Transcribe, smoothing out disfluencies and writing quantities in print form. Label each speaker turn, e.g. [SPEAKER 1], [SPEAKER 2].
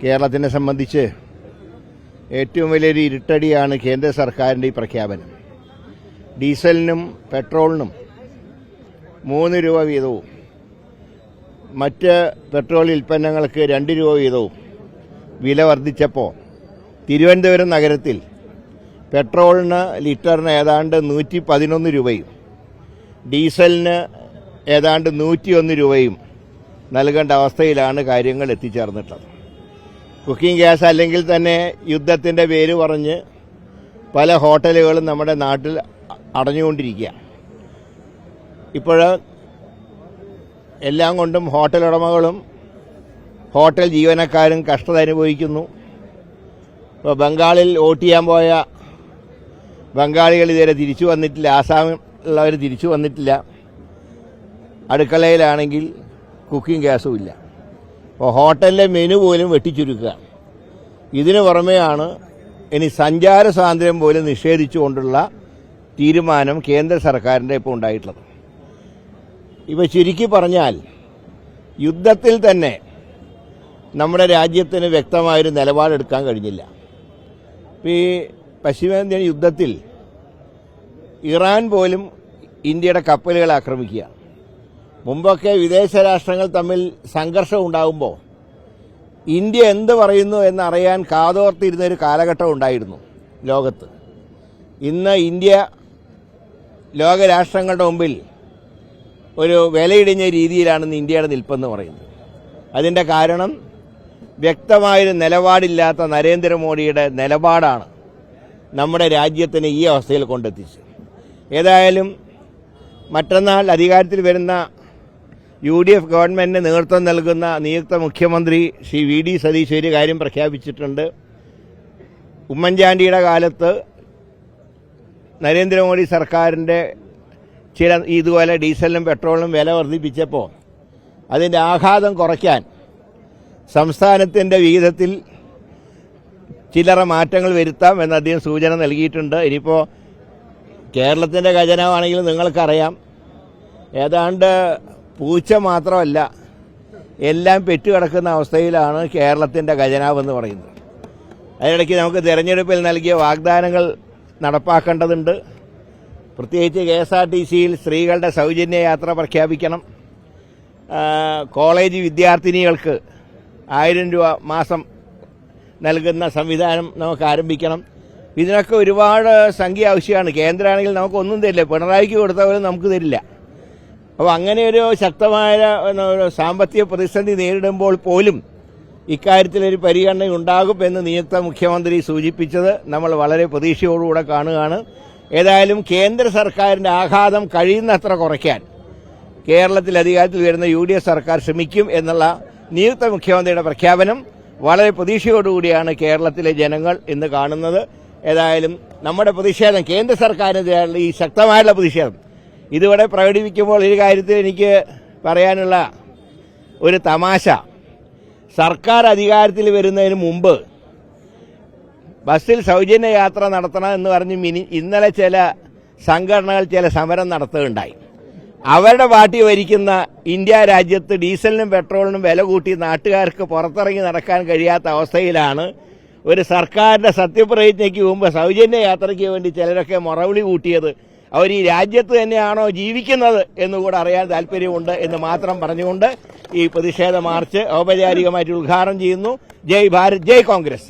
[SPEAKER 1] കേരളത്തിനെ സംബന്ധിച്ച് ഏറ്റവും വലിയൊരു ഇരുട്ടടിയാണ് കേന്ദ്ര സർക്കാരിൻ്റെ ഈ പ്രഖ്യാപനം. ഡീസലിനും പെട്രോളിനും 3 രൂപ വീതവും മറ്റ് പെട്രോൾ ഉൽപ്പന്നങ്ങൾക്ക് 2 രൂപ വീതവും വില വർദ്ധിച്ചപ്പോൾ തിരുവനന്തപുരം നഗരത്തിൽ പെട്രോളിന് ലിറ്ററിന് ഏതാണ്ട് 111 രൂപയും ഡീസലിന് ഏതാണ്ട് 101 രൂപയും നൽകേണ്ട അവസ്ഥയിലാണ് കാര്യങ്ങൾ എത്തിച്ചേർന്നിട്ടുള്ളത്. കുക്കിംഗ് ഗ്യാസ് അല്ലെങ്കിൽ തന്നെ യുദ്ധത്തിൻ്റെ പേര് പറഞ്ഞ് പല ഹോട്ടലുകളും നമ്മുടെ നാട്ടിൽ അടഞ്ഞുകൊണ്ടിരിക്കുക. ഇപ്പോൾ എല്ലാം കൊണ്ടും ഹോട്ടൽ ഉടമകളും ഹോട്ടൽ ജീവനക്കാരും കഷ്ടത അനുഭവിക്കുന്നു. ഇപ്പോൾ ബംഗാളിൽ വോട്ട് ചെയ്യാൻ പോയ ബംഗാളികൾ ഇതുവരെ തിരിച്ചു വന്നിട്ടില്ല, ആസാമിലുള്ളവർ തിരിച്ചു വന്നിട്ടില്ല. അടുക്കളയിലാണെങ്കിൽ കുക്കിംഗ് ഗ്യാസും ഇല്ല. അപ്പോൾ ഹോട്ടലിലെ മെനു പോലും വെട്ടിച്ചുരുക്കുക. ഇതിനു പുറമെയാണ് ഇനി സഞ്ചാര സ്വാതന്ത്ര്യം പോലും നിഷേധിച്ചുകൊണ്ടുള്ള തീരുമാനം കേന്ദ്ര സർക്കാരിൻ്റെ ഇപ്പോൾ ഉണ്ടായിട്ടുള്ളത്. ഇപ്പോൾ ചുരുക്കി പറഞ്ഞാൽ യുദ്ധത്തിൽ തന്നെ നമ്മുടെ രാജ്യത്തിന് വ്യക്തമായൊരു നിലപാടെടുക്കാൻ കഴിഞ്ഞില്ല. ഈ പശ്ചിമേന്ത്യൻ യുദ്ധത്തിൽ ഇറാൻ പോലും ഇന്ത്യയുടെ കപ്പലുകളെ ആക്രമിക്കുക. മുമ്പൊക്കെ വിദേശ രാഷ്ട്രങ്ങൾ തമ്മിൽ സംഘർഷം ഉണ്ടാകുമ്പോൾ ഇന്ത്യ എന്ത് പറയുന്നു എന്നറിയാൻ കാതോർത്തിരുന്നൊരു കാലഘട്ടം ഉണ്ടായിരുന്നു ലോകത്ത്. ഇന്ന് ഇന്ത്യ ലോകരാഷ്ട്രങ്ങളുടെ മുമ്പിൽ ഒരു വിലയിടിഞ്ഞ രീതിയിലാണ് ഇന്ത്യയുടെ നിൽപ്പെന്ന് പറയുന്നത്. അതിൻ്റെ കാരണം വ്യക്തമായൊരു നിലപാടില്ലാത്ത നരേന്ദ്രമോദിയുടെ നിലപാടാണ് നമ്മുടെ രാജ്യത്തിന് ഈ അവസ്ഥയിൽ കൊണ്ടെത്തിച്ചത്. ഏതായാലും മറ്റന്നാൾ അധികാരത്തിൽ വരുന്ന UDF ഗവൺമെന്റിന് നേതൃത്വം നൽകുന്ന നിയുക്ത മുഖ്യമന്ത്രി ശ്രീ VD സതീശ് ഒരു കാര്യം പ്രഖ്യാപിച്ചിട്ടുണ്ട്. ഉമ്മൻചാണ്ടിയുടെ കാലത്ത് നരേന്ദ്രമോദി സർക്കാരിൻ്റെ ചില ഇതുപോലെ ഡീസലിനും പെട്രോളിനും വില വർദ്ധിപ്പിച്ചപ്പോൾ അതിൻ്റെ ആഘാതം കുറയ്ക്കാൻ സംസ്ഥാനത്തിൻ്റെ വിഹിതത്തിൽ ചില്ലറ മാറ്റങ്ങൾ വരുത്താം എന്ന് അദ്ദേഹം സൂചന നൽകിയിട്ടുണ്ട്. ഇനിയിപ്പോൾ കേരളത്തിൻ്റെ ഖജനാവാണെങ്കിലും നിങ്ങൾക്കറിയാം, ഏതാണ്ട് പൂച്ച മാത്രമല്ല എല്ലാം പെറ്റുകിടക്കുന്ന അവസ്ഥയിലാണ് കേരളത്തിൻ്റെ ഖജനാവെന്ന് പറയുന്നത്. അതിനിടയ്ക്ക് നമുക്ക് തെരഞ്ഞെടുപ്പിൽ നൽകിയ വാഗ്ദാനങ്ങൾ നടപ്പാക്കേണ്ടതുണ്ട്. പ്രത്യേകിച്ച് KSRTCയിൽ സ്ത്രീകളുടെ സൗജന്യ യാത്ര പ്രഖ്യാപിക്കണം. കോളേജ് വിദ്യാർത്ഥിനികൾക്ക് 1000 രൂപ മാസം നൽകുന്ന സംവിധാനം നമുക്ക് ആരംഭിക്കണം. ഇതിനൊക്കെ ഒരുപാട് സംഖ്യ ആവശ്യമാണ്. കേന്ദ്രമാണെങ്കിൽ നമുക്കൊന്നും തരില്ല, പിണറായിക്ക് കൊടുത്ത പോലും നമുക്ക് തരില്ല. അപ്പോൾ അങ്ങനെ ഒരു ശക്തമായ സാമ്പത്തിക പ്രതിസന്ധി നേരിടുമ്പോൾ പോലും ഇക്കാര്യത്തിലൊരു പരിഗണന ഉണ്ടാകുമെന്ന് നിയുക്ത മുഖ്യമന്ത്രി സൂചിപ്പിച്ചത് നമ്മൾ വളരെ പ്രതീക്ഷയോടുകൂടെ കാണുകയാണ്. ഏതായാലും കേന്ദ്ര സർക്കാരിൻ്റെ ആഘാതം കഴിയുന്നത്ര കുറയ്ക്കാൻ കേരളത്തിൽ അധികാരത്തിൽ വരുന്ന UDF സർക്കാർ ശ്രമിക്കും എന്നുള്ള നിയുക്ത മുഖ്യമന്ത്രിയുടെ പ്രഖ്യാപനം വളരെ പ്രതീക്ഷയോടുകൂടിയാണ് കേരളത്തിലെ ജനങ്ങൾ ഇന്ന് കാണുന്നത്. ഏതായാലും നമ്മുടെ പ്രതിഷേധം, കേന്ദ്ര സർക്കാരിനെതിരെയുള്ള ഈ ശക്തമായുള്ള പ്രതിഷേധം ഇതിവിടെ പ്രകടിപ്പിക്കുമ്പോൾ ഒരു കാര്യത്തിൽ എനിക്ക് പറയാനുള്ള ഒരു തമാശ, സർക്കാർ അധികാരത്തിൽ വരുന്നതിന് മുമ്പ് ബസ്സിൽ സൗജന്യ യാത്ര നടത്തണം എന്ന് പറഞ്ഞ് ഇന്നലെ ചില സംഘടനകൾ ചില സമരം നടത്തുകയുണ്ടായി. അവരുടെ പാർട്ടി ഭരിക്കുന്ന ഇന്ത്യ രാജ്യത്ത് ഡീസലിനും പെട്രോളിനും വില കൂട്ടി നാട്ടുകാർക്ക് പുറത്തിറങ്ങി നടക്കാൻ കഴിയാത്ത അവസ്ഥയിലാണ് ഒരു സർക്കാരിൻ്റെ സത്യപ്രതിജ്ഞയ്ക്ക് മുമ്പ് സൗജന്യ യാത്രയ്ക്ക് വേണ്ടി ചിലരൊക്കെ മുറവിളി കൂട്ടിയത്. അവർ ഈ രാജ്യത്ത് തന്നെയാണോ ജീവിക്കുന്നത് എന്നുകൂടെ അറിയാൻ താല്പര്യമുണ്ട് എന്ന് മാത്രം പറഞ്ഞുകൊണ്ട് ഈ പ്രതിഷേധ മാർച്ച് ഔപചാരികമായിട്ട് ഉദ്ഘാടനം ചെയ്യുന്നു. ജയ് ഭാരത്, ജയ് കോൺഗ്രസ്.